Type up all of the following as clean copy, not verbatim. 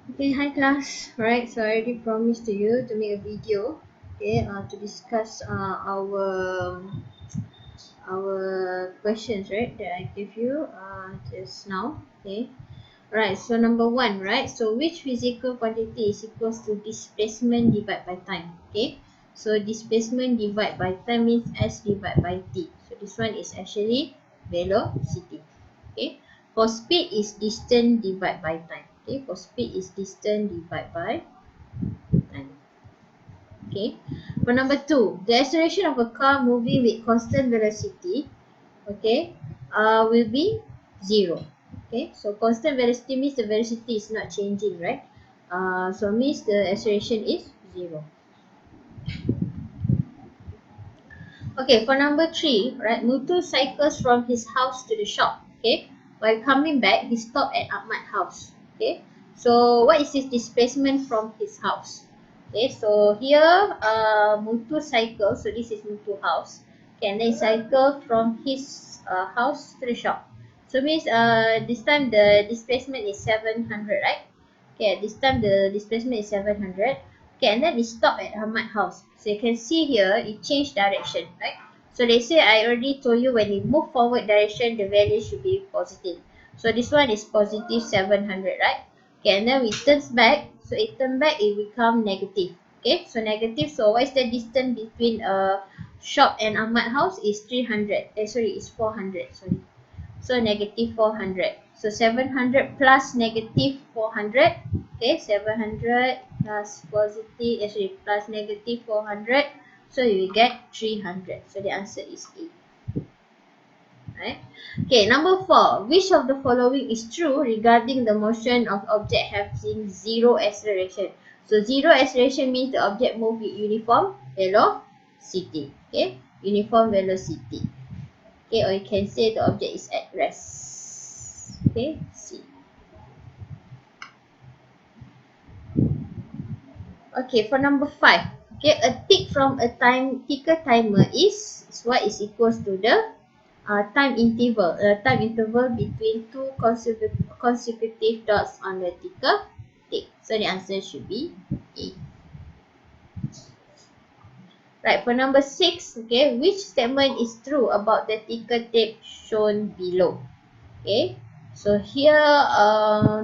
Okay, hi class. Alright, so I already promised to you to make a video, okay, to discuss our questions, right, that I gave you just now. Okay. Alright, so number one, right? So which physical quantity is equals to displacement divided by time? Okay. So displacement divided by time means S divided by T. So this one is actually velocity. Okay. For speed is distance divided by time. Okay. For speed is distance divided by time. Okay. For number two, the acceleration of a car moving with constant velocity, okay, will be 0. Okay, so constant velocity means the velocity is not changing, right? So means the acceleration is 0. Okay, for number three, right, Mutu cycles from his house to the shop. Okay, while coming back, he stopped at Ahmad's house. Okay, so what is his displacement from his house? Okay, so here, Mutu cycles. So this is Mutu house. Okay, and then cycle from his house to the shop. So means this time the displacement is 700, right? Okay, this time the displacement is 700. Okay, and then it stopped at Ahmad's house. So you can see here, it changed direction, right? So they say I already told you when you move forward direction, the value should be positive. So this one is positive 700, right? Okay, and then we turns back. So it turn back, it become negative. Okay, so negative. So what is the distance between shop and Ahmad house is 300. Sorry, it's 400. Sorry. So negative 400. So 700 plus negative 400. Okay, 700 plus positive, sorry, plus negative 400. So you will get 300. So the answer is A. Right? Okay, number 4. Which of the following is true regarding the motion of object having zero acceleration? So zero acceleration means the object moves with uniform velocity. Okay, uniform velocity. Okay, or you can say the object is at rest. Okay, C. Okay, for number 5. Okay, a tick from a ticker timer is what is equals to the time interval between two consecutive dots on the ticker tick. So the answer should be A. Right, for number 6, okay, which statement is true about the ticker tape shown below? Okay, so here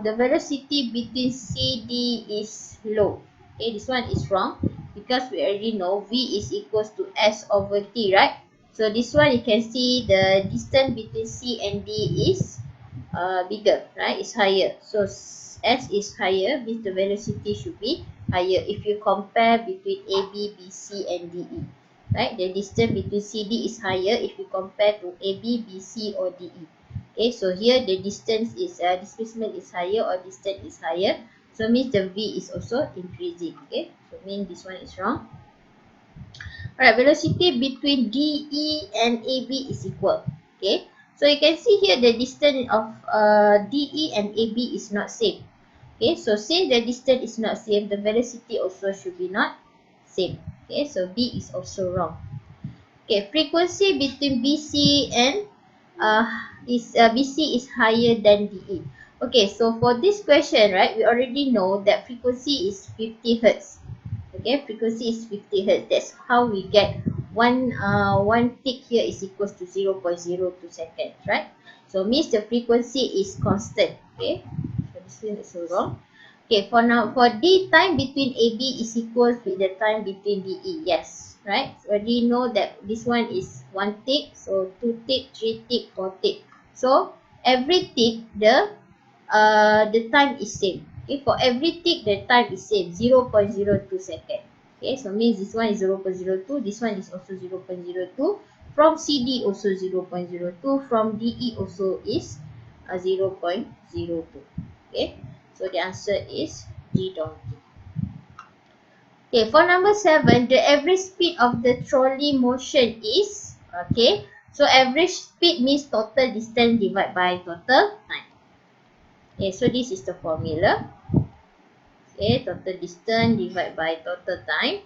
the velocity between CD is low. Okay, this one is wrong because we already know V is equals to S over T, right? So this one you can see the distance between C and D is bigger, right? It's higher. So S is higher, means the velocity should be higher if you compare between AB, BC and DE. Right? The distance between CD is higher if you compare to AB, BC or DE. Okay, so here the distance is displacement is higher or distance is higher. So means the V is also increasing. Okay, so means this one is wrong. Alright, velocity between DE and AB is equal. Okay, so you can see here the distance of DE and AB is not same. Okay, so since the distance is not same, the velocity also should be not same. Okay, so B is also wrong. Okay, frequency between BC and BC is higher than DE. Okay, so for this question, right, we already know that frequency is 50 hertz. Okay, frequency is 50 hertz. That's how we get one tick here is equals to 0.02 seconds, right? So means the frequency is constant. Okay, so this one is so wrong. Okay, for now, for D, time between AB is equals with the time between DE. Yes, right? So already know that this one is 1 tick, so 2 tick, 3 tick, 4 tick. So every tick, the time is same. Okay, for every tick, the time is same, 0.02 second. Okay, so means this one is 0.02, this one is also 0.02. From CD also 0.02, from DE also is 0.02. Okay, so the answer is G donkey. Okay, for number 7, the average speed of the trolley motion is, okay, so average speed means total distance divided by total time. Okay, so this is the formula. Okay, total distance divided by total time.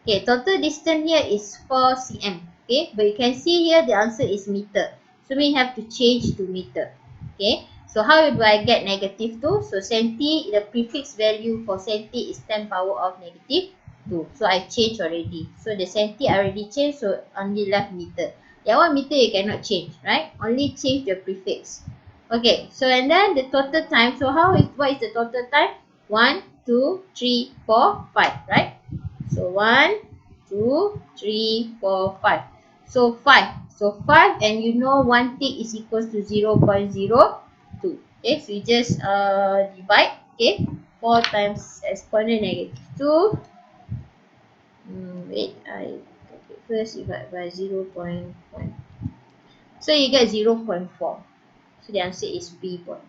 Okay, total distance here is 4 cm. Okay, but you can see here the answer is meter. So we have to change to meter. Okay, So how do I get negative 2? So centi, the prefix value for centi is 10 power of negative 2. So I change already. So the centi I already changed, so only left meter. That one meter you cannot change, right? Only change the prefix. Okay, so and then the total time. So what is the total time? 1, 2, 3, 4, 5, right? So 1, 2, 3, 4, 5. So 5. So 5, and you know 1 tick is equals to 0.02. Okay, so you just divide. Okay, 4 times exponent negative 2. Wait, I okay, first divide by 0.1. So you get 0.4. So the answer is B point.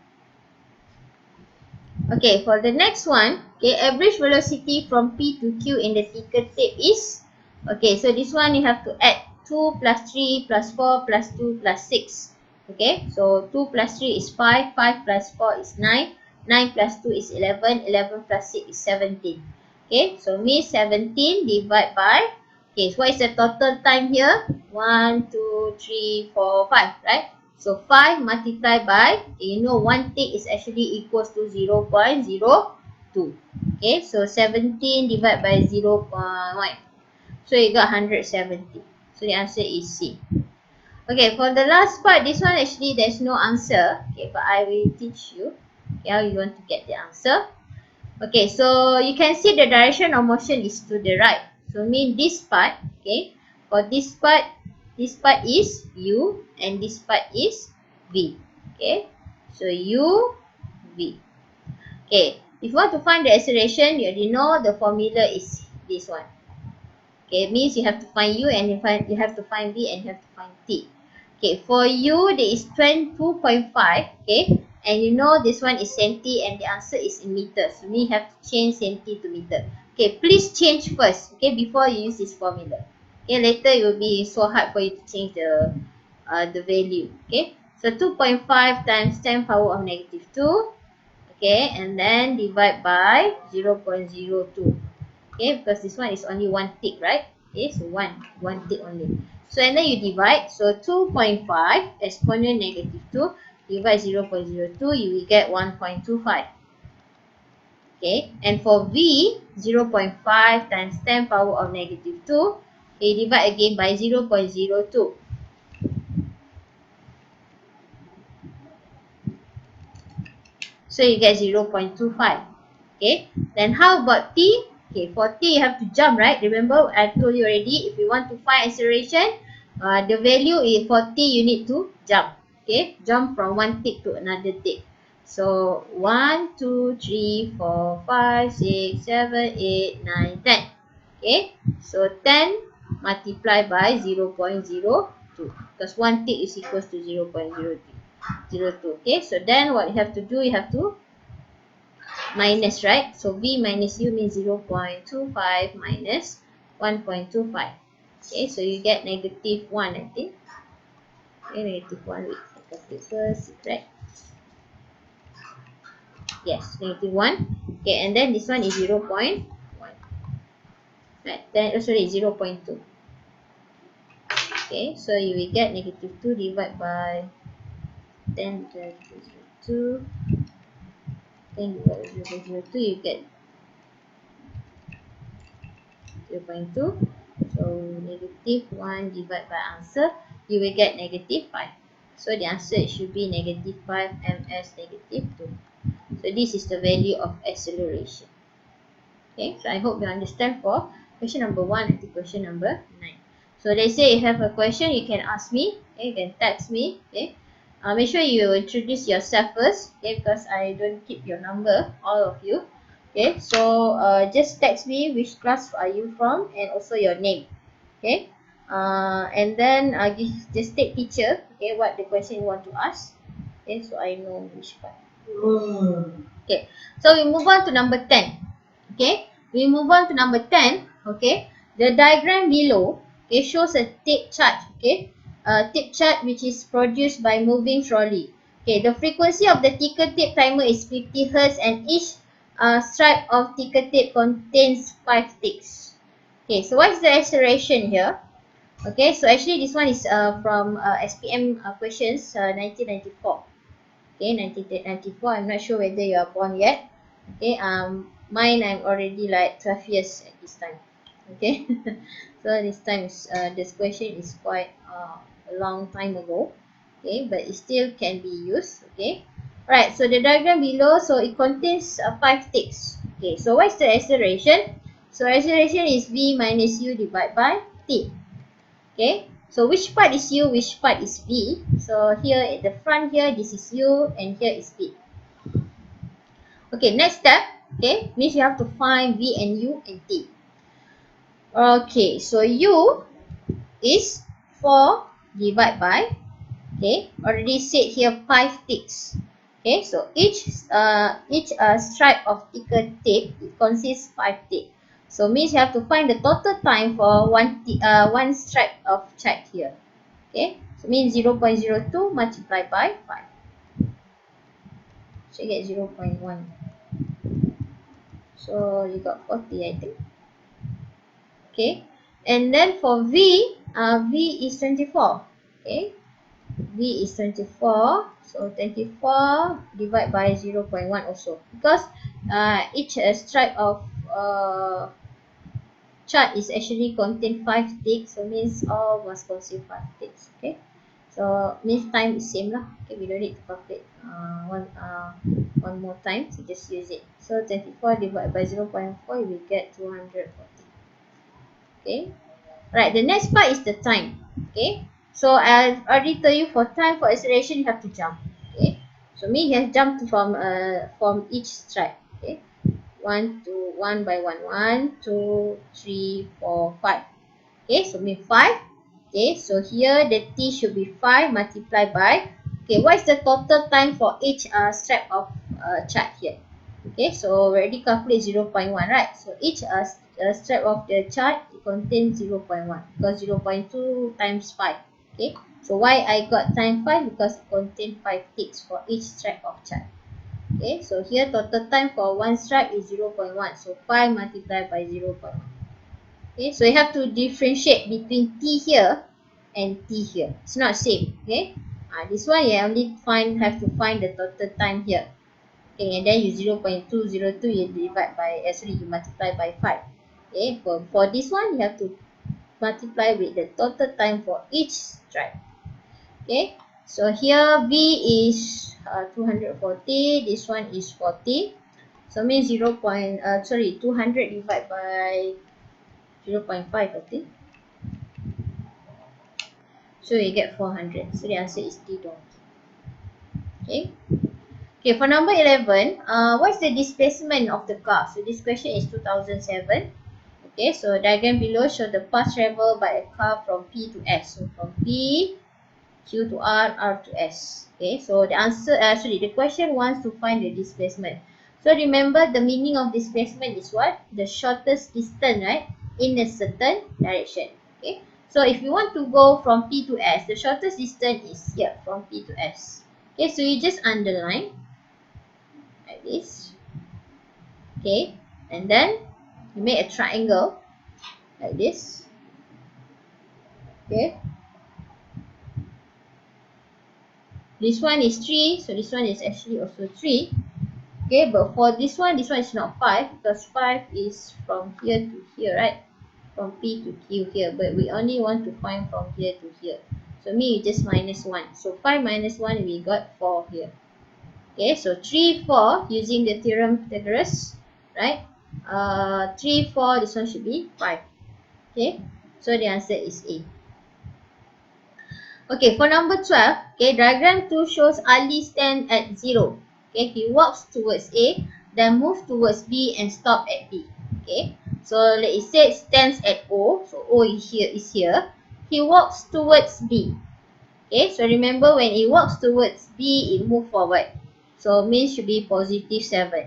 Okay, for the next one, okay, average velocity from P to Q in the ticker tape is, okay, so this one you have to add 2 plus 3 plus 4 plus 2 plus 6. Okay, so 2 plus 3 is 5, 5 plus 4 is 9, 9 plus 2 is 11, 11 plus 6 is 17. Okay, so means 17 divided by, okay, so what is the total time here? 1, 2, 3, 4, 5, right? So 5 multiplied by, you know 1 tick is actually equals to 0.02. Okay, so 17 divided by 0.1. So you got 170. So the answer is C. Okay, for the last part, this one actually there's no answer. Okay, but I will teach you how you want to get the answer. Okay, so you can see the direction of motion is to the right. So mean this part, okay, for this part is U and this part is V. Okay, so U, V. Okay, if you want to find the acceleration, you already know the formula is this one. Okay, it means you have to find U and you have to find V and you have to find T. Okay, for U, there is 22.5. Okay, and you know this one is centi and the answer is in meters. So we have to change centi to meter. Okay, please change first. Okay, before you use this formula. Okay, later it will be so hard for you to change the value. Okay, so 2.5 times 10 power of negative 2. Okay, and then divide by 0.02. Okay, because this one is only 1 tick, right? Okay, so 1 tick only. So and then you divide. So 2.5 exponent negative 2 divide 0.02, you will get 1.25. Okay, and for V, 0.5 times 10 power of negative 2, okay, divide again by 0.02. So you get 0.25. Okay, then how about T? Okay, for T you have to jump, right? Remember I told you already, if you want to find acceleration, the value is for T you need to jump. Okay, jump from one tick to another tick. So 1, 2, 3, 4, 5, 6, 7, 8, 9, 10. Okay, so 10 multiplied by 0.02 because one tick is equals to 0.02. Okay, so then what you have to do, you have to minus, right? So V minus U means 0.25 minus 1.25. Okay, so you get negative 1, I think. Okay, negative 1 with the first, right? Yes, negative 1. Okay, and then this one is 0.1. Right, then sorry, 0.2. Okay, so you will get negative 2 divided by 10 to 2. 10 divided by 0.02, you get 0.2. So negative 1 divided by answer, you will get negative 5. So the answer should be negative 5 ms negative 2. So this is the value of acceleration. Okay, so I hope you understand for question number 1 and question number 9. So they say you have a question, you can ask me. Okay, you can text me. Okay, make sure you introduce yourself first. Okay, because I don't keep your number, all of you. Okay, so just text me which class are you from and also your name. Okay, and then just take picture. Okay, what the question you want to ask. Okay, so I know which part. Okay, so we move on to number 10. Okay, we move on to number 10. Okay, the diagram below, okay, shows a tape chart. Okay, a tape chart which is produced by moving trolley. Okay, the frequency of the ticker tape timer is 50 Hz and each stripe of ticker tape contains 5 ticks. Okay, so what is the acceleration here? Okay, so actually this one is from SPM questions 1994. Okay, 1994. I'm not sure whether you are born yet. Okay, mine I'm already like 12 years at this time. Okay, so this time is, this question is quite a long time ago. Okay, but it still can be used. Okay, right. So the diagram below, so it contains 5 ticks. Okay, so what is the acceleration? So acceleration is v minus u divided by t. Okay, so which part is u, which part is v? So here at the front here, this is u and here is v. Okay, next step, okay, means you have to find v and u and t. Okay, so u is 4 divided by, okay, already said here 5 ticks. Okay, so each stripe of ticker tape, it consists 5 ticks. So means you have to find the total time for one stripe of chart here. Okay, so means 0.02 multiplied by 5. So you get 0.1. So you got 40, I think. Okay, and then for v, v is 24. Okay, v is 24. So 24 divided by 0.1 also, because each stripe of chart is actually contain 5 ticks, so means all must consume 5 ticks. Okay, so means time is same lah. Okay, we don't need to calculate one more time, so just use it. So 24 divided by 0.4, we get 240. Okay, right, the next part is the time. Okay, so I already told you, for time, for acceleration, you have to jump. Okay, so me has jumped from each stripe. Okay, 1 by 1, 2, 3, 4, 5. Okay, so me 5. Okay, so here the t should be 5 multiplied by, okay, what is the total time for each stripe of chart here? Okay, so we already calculate 0.1, right? So each stripe of the chart, it contains 0.1, because 0.2 times 5. Okay, so why I got time 5? Because it contains 5 ticks for each stripe of chart. Okay, so here total time for one stripe is 0.1, so 5 multiplied by 0.1. Okay, so you have to differentiate between t here and t here. It's not same. Okay, this one you only have to find the total time here. Okay, and then you 0.202, you divide by, you multiply by 5. Okay, for this one, you have to multiply with the total time for each stripe. Okay, so here v is 240, this one is 40. So means 200 divided by 0.5, I think. So you get 400. So the answer is D donkey. Okay. Okay, for number 11, what's the displacement of the car? So this question is 2007. Okay, so diagram below show the path traveled by a car from P to S. So from P, Q to R, R to S. Okay, so the answer, the question wants to find the displacement. So remember, the meaning of displacement is what? The shortest distance, right? In a certain direction. Okay, so if you want to go from P to S, the shortest distance is here, from P to S. Okay, so you just underline like this. Okay, and then you make a triangle like this. Okay, this one is 3, so this one is actually also 3. Okay, but for this one is not 5, because 5 is from here to here, right? From P to Q here, but we only want to find from here to here. So you just minus 1. So 5 minus 1, we got 4 here. Okay, so 3, 4, using the theorem Pythagoras, right? 3, 4, this one should be 5. Okay, so the answer is A. Okay, for number 12, okay, diagram 2 shows Ali stand at 0. Okay, he walks towards A, then move towards B and stop at B. Okay, so let it say stands at O, so O is here. He walks towards B. Okay, so remember, when it walks towards B, it moves forward. So means should be positive 7.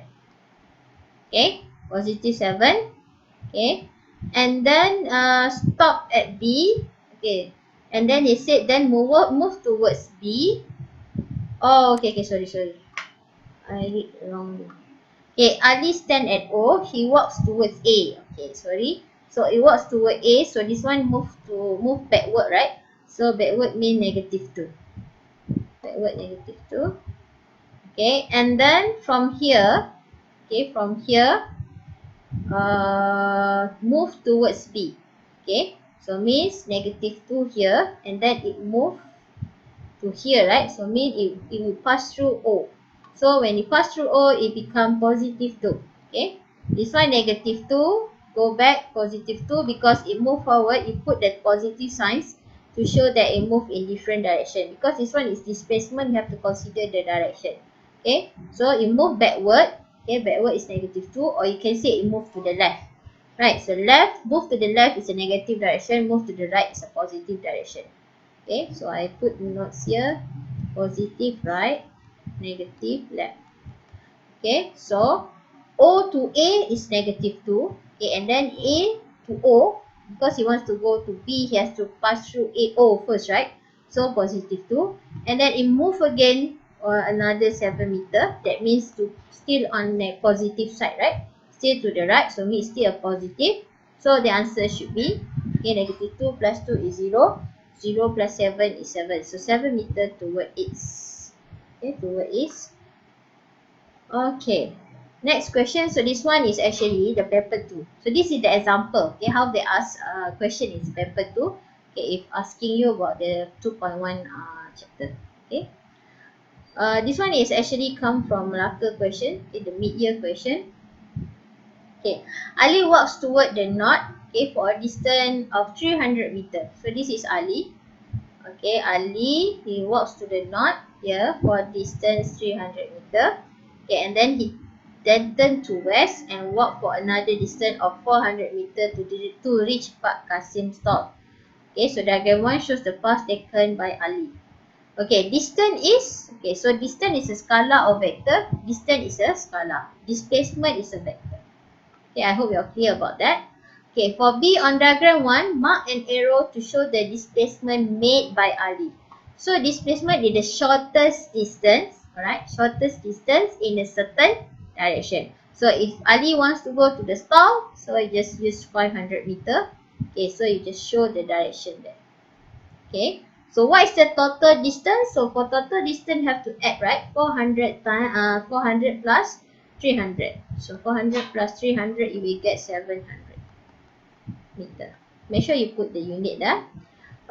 Okay, positive 7. Okay, and then stop at B. Okay, and then he said then move towards B. Oh, okay, sorry. I read wrongly. Okay, Ali stand at O. He walks towards A. Okay, sorry. So it walks toward A. So this one move backward, right? So backward mean -2. Backward -2. Okay, and then from here, okay, from here, move towards B. Okay, so means -2 here, and then it move to here, right? So mean it will pass through O. So when it pass through O, it become +2. Okay, this one -2, go back +2 because it move forward. You put that positive signs to show that it move in different direction. Because this one is displacement, you have to consider the direction. Okay, so it move backward. Okay, backward is -2, or you can say it move to the left. Right, so left, move to the left is a negative direction, move to the right is a positive direction. Okay, so I put notes here, positive right, negative left. Okay, so O to A is -2. Okay, and then A to O, because he wants to go to B, he has to pass through AO first, right? So +2. And then it move again another 7 meter. That means to still on the positive side, right? Still to the right, so means still a positive. So the answer should be, okay, -2 plus 2 is 0. 0 plus 7 is 7. So 7 meter toward east. Okay, toward east. Okay, next question. So this one is actually the paper 2. So this is the example. Okay, how they ask question is paper 2. Okay, if asking you about the 2.1 chapter. Okay, this one is actually come from Malacca question. Okay, the mid-year question. Okay, Ali walks toward the north. Okay, for a distance of 300 meters. So this is Ali. Okay, Ali, he walks to the north here for distance 300 meter. Okay, and then he then turn to west and walk for another distance of 400 meter to reach Park Kasim store. Okay, so diagram 1 shows the path taken by Ali. Okay, distance is, okay, so distance is a scalar or vector. Distance is a scalar. Displacement is a vector. Okay, I hope you're clear about that. Okay, for B on diagram 1, mark an arrow to show the displacement made by Ali. So displacement is the shortest distance, alright, shortest distance in a certain direction. So if Ali wants to go to the stall, so I just use 500 meter. Okay, so you just show the direction there. Okay, so what is the total distance? So for total distance have to add, right? 400 plus 300. So 400 plus 300, you will get 700 meter. Make sure you put the unit there.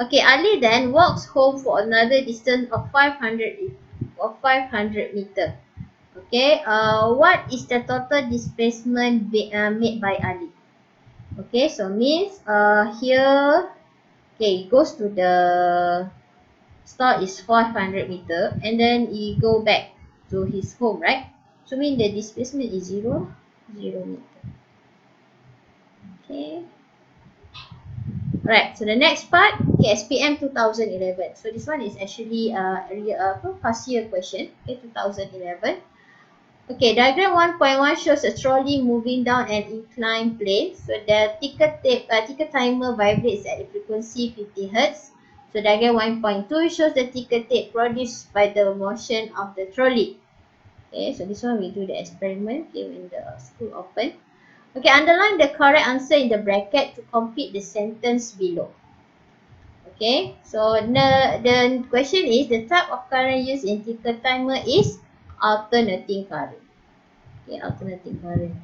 Okay, Ali then walks home for another distance of 500 meter. Okay, what is the total displacement made by Ali? Okay, so means here, okay, it goes to the start is 500 meter, and then he go back to his home, right? So mean the displacement is 0 meter. Okay, right, so the next part, okay, SPM 2011. So this one is actually past year question. Okay, 2011. Okay, diagram 1.1 shows a trolley moving down an inclined plane. So the ticker timer vibrates at the frequency 50 Hz. So diagram 1.2 shows the ticker tape produced by the motion of the trolley. Okay, so this one we do the experiment, okay, when the school open. Okay, underline the correct answer in the bracket to complete the sentence below. Okay, so the question is, the type of current used in ticker timer is alternating current. Okay, alternating current.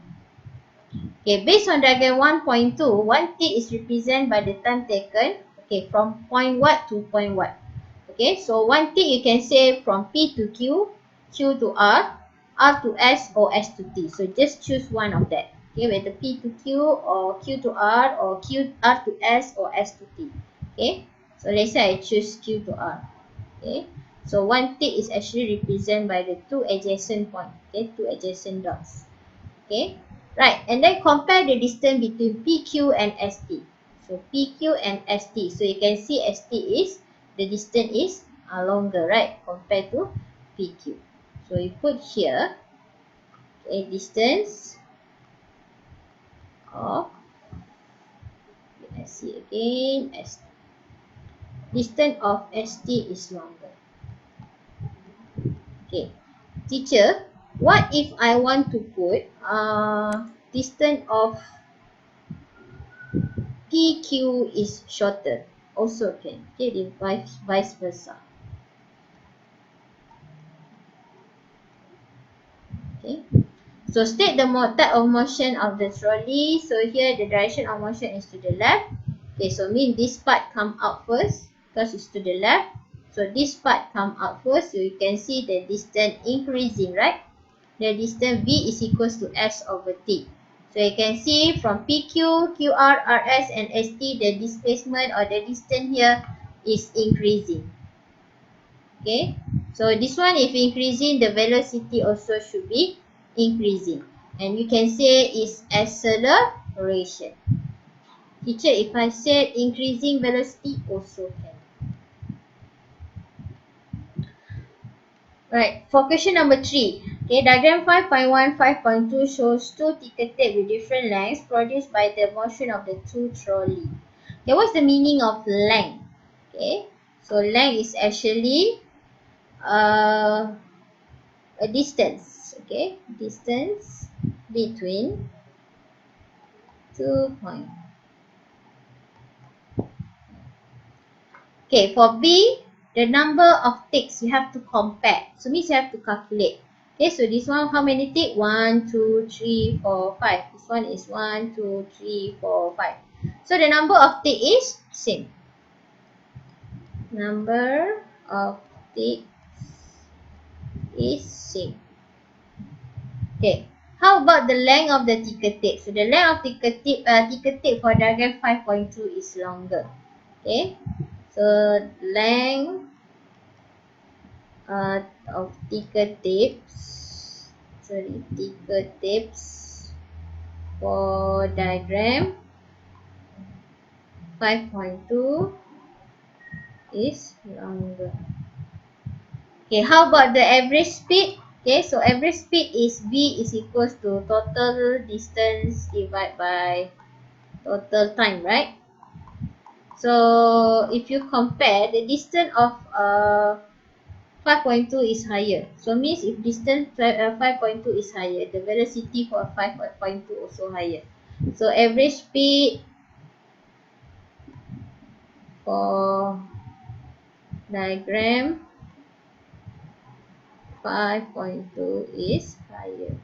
Okay, based on diagram 1.2, 1 tick is represented by the time taken, okay, from point what to point what. Okay, so 1 tick you can say from P to Q, Q to R, R to S, or S to T. So just choose one of that. Okay, whether P to Q or Q to R or R to S or S to T. Okay, so let's say I choose Q to R. Okay, so 1 tick is actually represented by the two adjacent points. Okay, two adjacent dots. Okay, right, and then compare the distance between PQ and ST. So PQ and ST. So you can see ST is, the distance is longer, right, compared to PQ. So you put here, okay, distance of, let's see again, ST. Distance of ST is longer. Okay, teacher, what if I want to put distance of PQ is shorter? Also can. Okay, the vice versa. Okay. So state the type of motion of the trolley. So here the direction of motion is to the left. Okay, so mean this part come out first because it's to the left. So this part come out first. So you can see the distance increasing, right? The distance V is equals to S over T. So you can see from PQ, QR, RS and ST, the displacement or the distance here is increasing. Okay, so this one if increasing, the velocity also should be increasing, and you can say is acceleration. Teacher, if I said increasing velocity also can. Right, for question number 3. Okay, diagram 5.1, 5.2 shows two ticker tape with different lengths produced by the motion of the two trolley. Okay, what's the meaning of length? Okay, so length is actually a distance. Okay, distance between 2 points. Okay, for B, the number of ticks you have to compare. So means you have to calculate. Okay, so this one how many tick? 1, 2, 3, 4, 5. This one is 1, 2, 3, 4, 5. So the number of tick is same. Number of ticks is same. Okay. How about the length of the ticker tape? So the length of ticker tape for diagram 5.2 is longer. Okay. So length of ticker tapes. Ticker tapes for diagram 5.2 is longer. Okay. How about the average speed? Okay, so average speed is V is equals to total distance divided by total time, right? So if you compare the distance of 5.2 is higher. So means if distance 5.2 is higher, the velocity for 5.2 also higher. So average speed for diagram 5.2 is higher.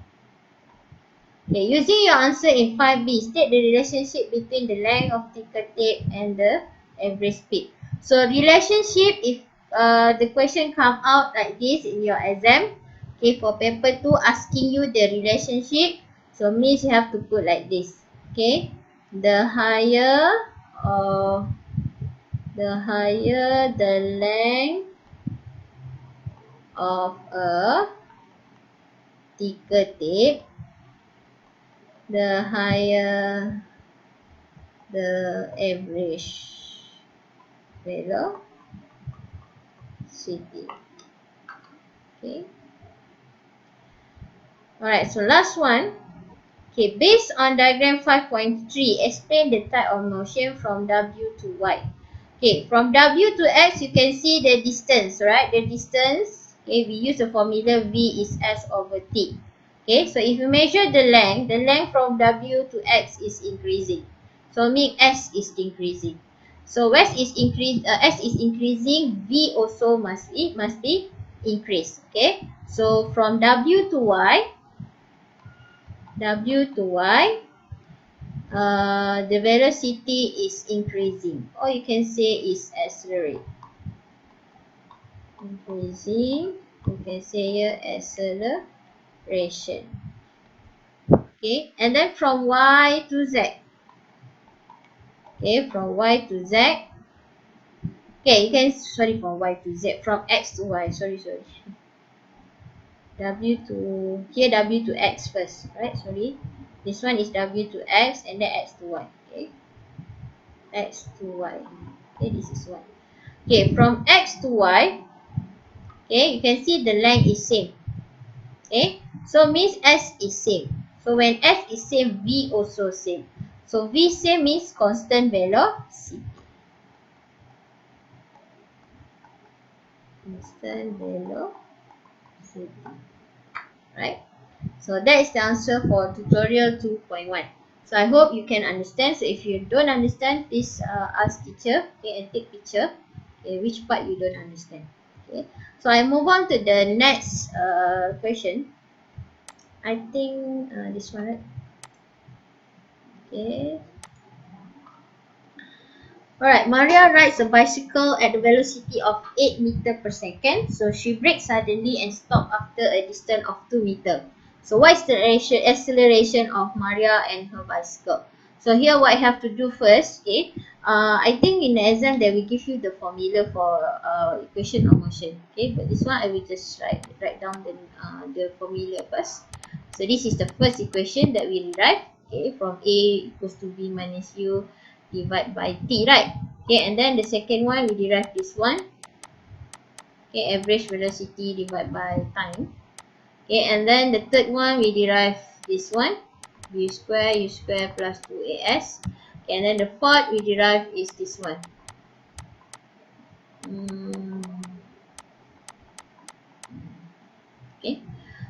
Okay, using your answer in 5B, state the relationship between the length of ticker tape and the average speed. So relationship, if the question come out like this in your exam, okay, for paper 2 asking you the relationship, so means you have to put like this. Okay, the higher the length of a ticker tape, the higher the average velocity. Okay. Alright, so last one. Okay, based on diagram 5.3, explain the type of motion from W to Y. Okay, from W to X, you can see the distance, right? The distance, okay, we use the formula V is S over T. Okay, so if you measure the length from W to X is increasing. So mean S is increasing. So S is increasing, V also must be increased. Okay, so from W to Y, the velocity is increasing, or you can say is accelerate. Increasing, you can say here acceleration. Okay, and then from Y to Z. Okay, from Y to Z. Okay, you can, from Y to Z, from X to Y, W to, here W to X first, right, this one is W to X and then X to Y, okay, X to Y, okay, this is Y. Okay, from X to Y, okay, you can see the length is same, okay, so means S is same, so when S is same, V also same, so V same means constant velocity. Constant velocity, right? So that is the answer for tutorial 2.1. So I hope you can understand. So if you don't understand, please ask teacher, okay, and take picture, okay, which part you don't understand. Okay. So I move on to the next question. I think this one, right? Okay. Alright, Maria rides a bicycle at the velocity of 8 meter per second. So she brakes suddenly and stops after a distance of 2 meter. So what is the acceleration of Maria and her bicycle? So here what I have to do first, okay. I think in the exam they will give you the formula for equation of motion. Okay, but this one I will just write down the formula first. So this is the first equation that we derive. Okay, from A equals to B minus U divide by T, right? Okay, and then the second one we derive this one. Okay, average velocity divided by time. Okay, and then the third one we derive this one, u square plus 2as. Okay, and then the fourth we derive is this one. Okay,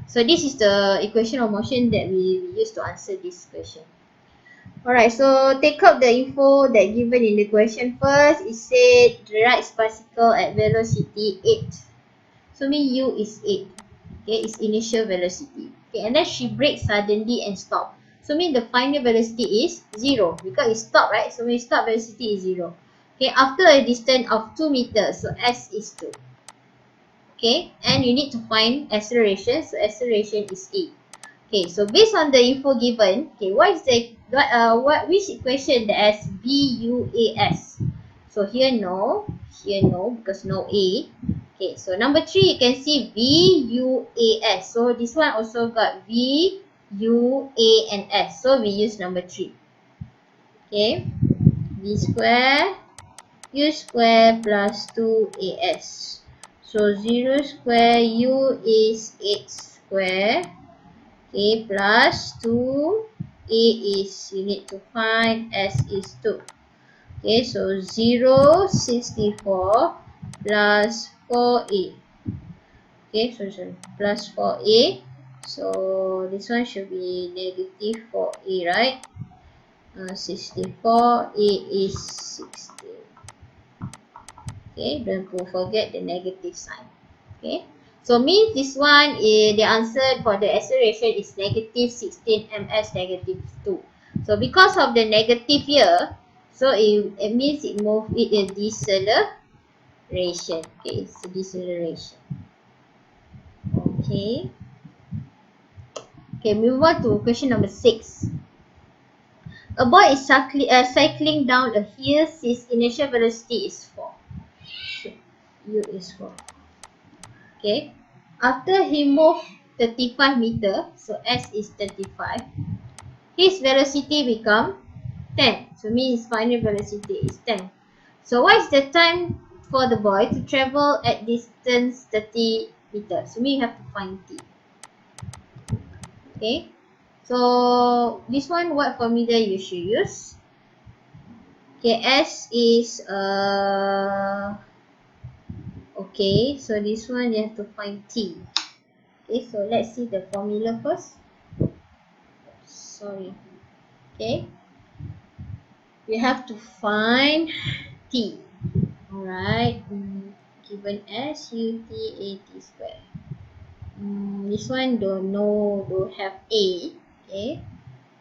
so this is the equation of motion that we use to answer this question. Alright, so take out the info that given in the question first. It said the rides bicycle at velocity 8. So mean u is 8. Okay, its initial velocity. Okay, and then she brakes suddenly and stop. So mean the final velocity is 0 because it stopped, right? So when it stop, velocity is 0. Okay, after a distance of 2 meters, so s is 2. Okay, and you need to find acceleration. So acceleration is 8. Okay, so based on the info given, okay, which equation that has BUAS? So here no because no A. Okay, so number 3 you can see VUAS. So this one also got VUA and S. So we use number 3. Okay, V square U square plus 2AS. So 0 square U is 8 square. A plus 2, A is, you need to find, S is 2. Okay, so 0, 64 plus 4A. Okay, so plus 4A. So this one should be negative 4A, right? 64, A is 16. Okay, don't forget the negative sign. Okay, so means this one is the answer for the acceleration is negative 16 ms negative 2. So because of the negative here, so it means it moves it a deceleration. Okay, it's a deceleration. Okay. Okay, move on to question number 6. A boy is cycling down a hill. His initial velocity is 4. So, U is 4. Okay. After he moved 35 meter, so S is 35, his velocity become 10. So means his final velocity is 10. So what is the time for the boy to travel at distance 30 meters? So means you have to find T. Okay. So this one, what formula you should use? Okay, S is okay, so this one you have to find T. Okay, so let's see the formula first. Sorry. Okay, we have to find T. Alright, given as ut at square. This one don't have A. Okay,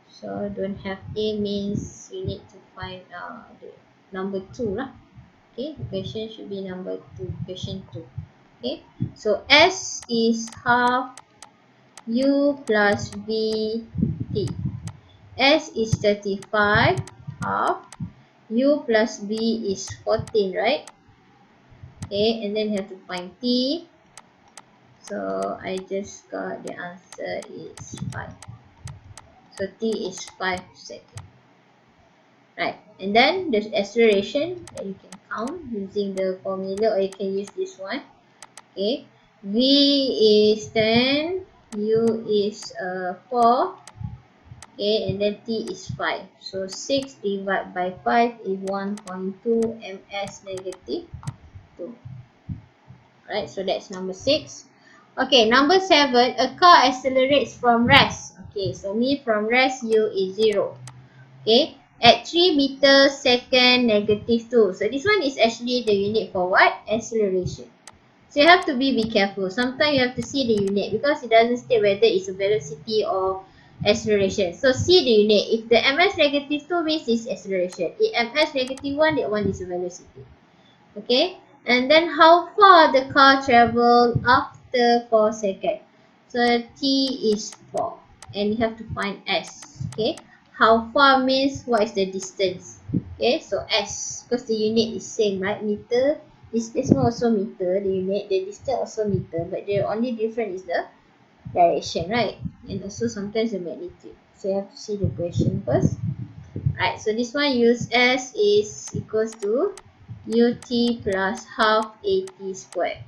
so don't have A means we need to find the number 2 lah. Okay, question should be number 2, question 2. Okay, so S is half U plus V T. S is 35, half. U plus V is 14, right? Okay, and then you have to find T. So I just got the answer is 5. So T is 5 seconds. Right, and then the acceleration that you can count using the formula, or you can use this one. Okay, V is 10, U is 4. Okay, and then T is 5. So 6 divided by 5 is 1.2 ms negative 2. Right, so that's number 6. Okay, number 7, a car accelerates from rest. Okay, so from rest, U is 0. Okay, at 3 meters second negative 2. So this one is actually the unit for what? Acceleration. So you have to be careful. Sometimes you have to see the unit because it doesn't state whether it's a velocity or acceleration. So see the unit. If the ms negative 2 means it's acceleration. If ms negative 1, that one is a velocity. Okay. And then how far the car traveled after 4 seconds. So t is 4. And you have to find s. Okay. How far means what is the distance. Okay. So s. Because the unit is same, right? Meter. Displacement also meter, the unit, the distance also meter, but the only difference is the direction, right? And also sometimes the magnitude. So you have to see the question first. Right, so this one use S is equals to ut plus half at squared.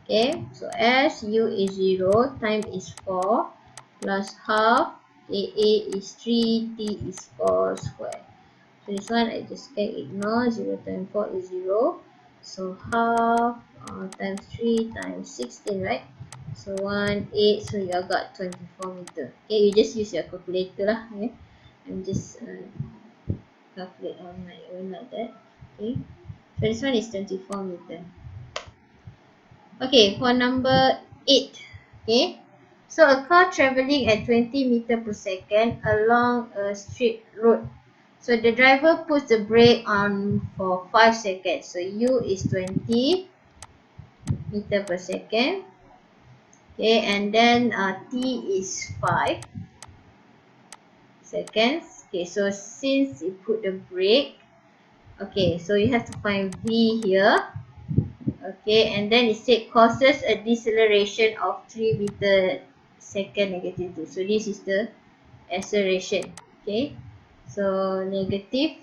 Okay, so S u is 0, time is 4, plus half AA is 3, t is 4 squared. So this one I just can ignore. 0 times 4 is 0. So half times 3 times 16, right? So 1, 8. So you got 24 meter. Okay, you just use your calculator lah. Okay, and just calculate on my own like that. Okay, so this one is 24 meter. Okay, for number 8. Okay, so a car traveling at 20 meter per second along a straight road. So the driver puts the brake on for 5 seconds. So u is 20 meter per second. Okay, and then t is 5 seconds. Okay, so since you put the brake, okay, so you have to find v here. Okay, and then it said causes a deceleration of 3 meter second negative 2. So this is the acceleration. Okay, so negative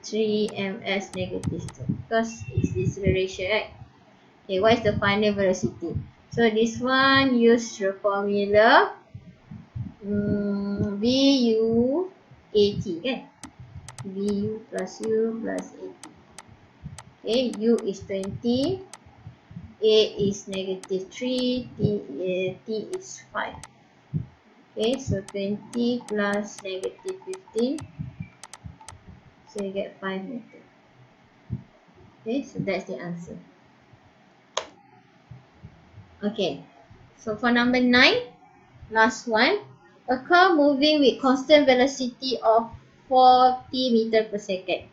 3 ms negative 2 because it's deceleration, right? Okay, what is the final velocity? So this one use the formula vu at, kan? Vu plus u plus at. Okay, u is 20, a is negative 3, t is 5. Okay, so 20 plus negative 15, so you get 5 meter. Okay, so that's the answer. Okay, so for number 9, last one, a car moving with constant velocity of 40 meter per second.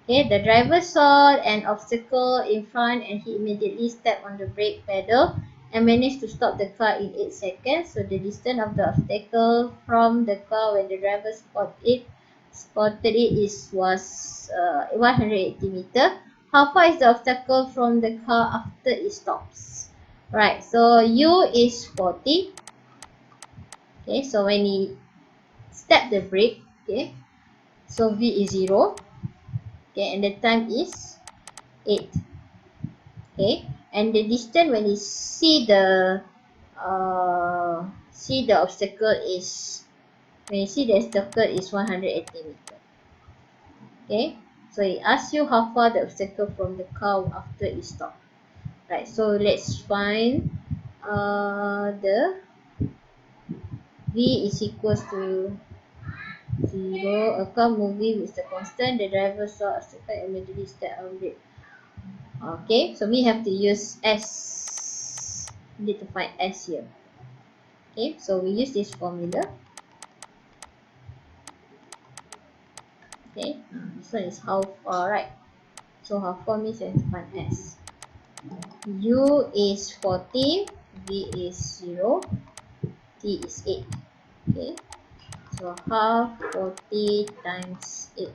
Okay, the driver saw an obstacle in front and he immediately stepped on the brake pedal and managed to stop the car in 8 seconds. So the distance of the obstacle from the car when the driver spotted it was 180 meter. How far is the obstacle from the car after it stops? Right, so u is 40. Okay, so when he step the brake, okay, so v is 0. Okay, and the time is 8. Okay, and the distance when you see the obstacle is 180 meter. Okay, so it asks you how far the obstacle from the car after it stopped. Right, so let's find the v is equals to 0. A car moving with the constant, the driver saw obstacle and immediately stepped on brake. Okay, so we have to use S. We need to find S here. Okay, so we use this formula. Okay, this one is how far, right? So how far means you have to find S. U is 40, V is 0, T is 8. Okay, so half 40 times 8.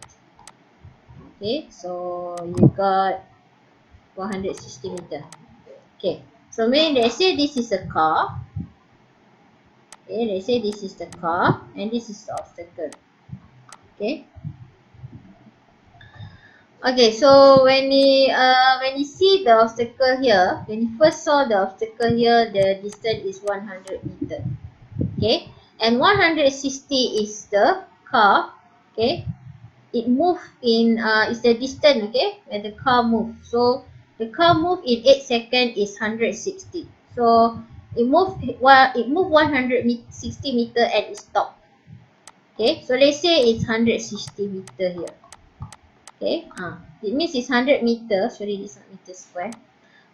Okay, so you got 160 meter. Okay, so when they say this is a car, okay, they say this is the car and this is the obstacle. Okay. Okay, so when you see the obstacle here, when you first saw the obstacle here, the distance is 100 meter. Okay, and 160 is the car. Okay, it moved in is the distance. Okay, when the car moved. So the car moved in 8 seconds is 160. So it moved 160 meter and it stopped. Okay, so let's say it's 160 meter here. Okay, It means it's 100 meter. Sorry, it's not meter square.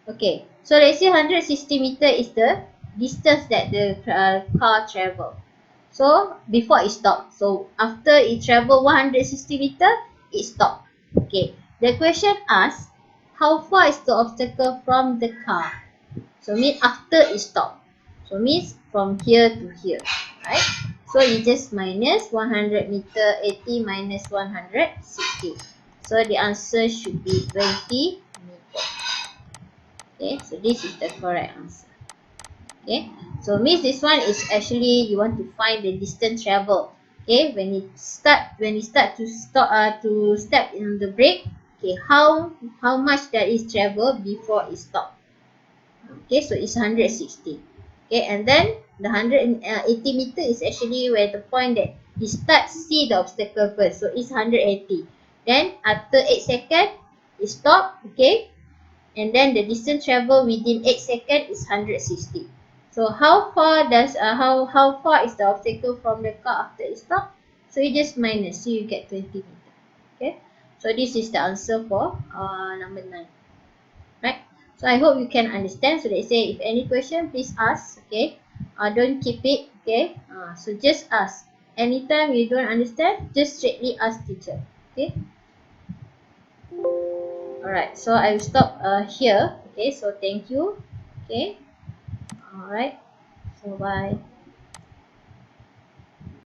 Okay, so let's say 160 meter is the distance that the car travel. So before it stopped. So after it travel 160 meter, it stopped. Okay, the question asks, how far is the obstacle from the car? So means after it stopped. So means from here to here, right? So you just minus 100 meter, 80 minus 160. So the answer should be 20 meter. Okay, so this is the correct answer. Okay, so means this one is actually you want to find the distance travel. Okay, when it start to stop to step in the brake. Okay, how much that is travel before it stop? Okay, so it's 160. Okay, and then the 180 meter is actually where the point that he starts see the obstacle first. So it's 180. Then after 8 seconds, it stop. Okay, and then the distance travel within 8 seconds is 160. So how far is the obstacle from the car after it stop? So you just minus, so you get 20 meter. Okay, so this is the answer for number 9. Right, so I hope you can understand. So let's say if any question, please ask. Okay, don't keep it. Okay, so just ask anytime you don't understand, just straightly ask teacher. Okay, alright, so I will stop here. Okay, so thank you. Okay, alright, so bye.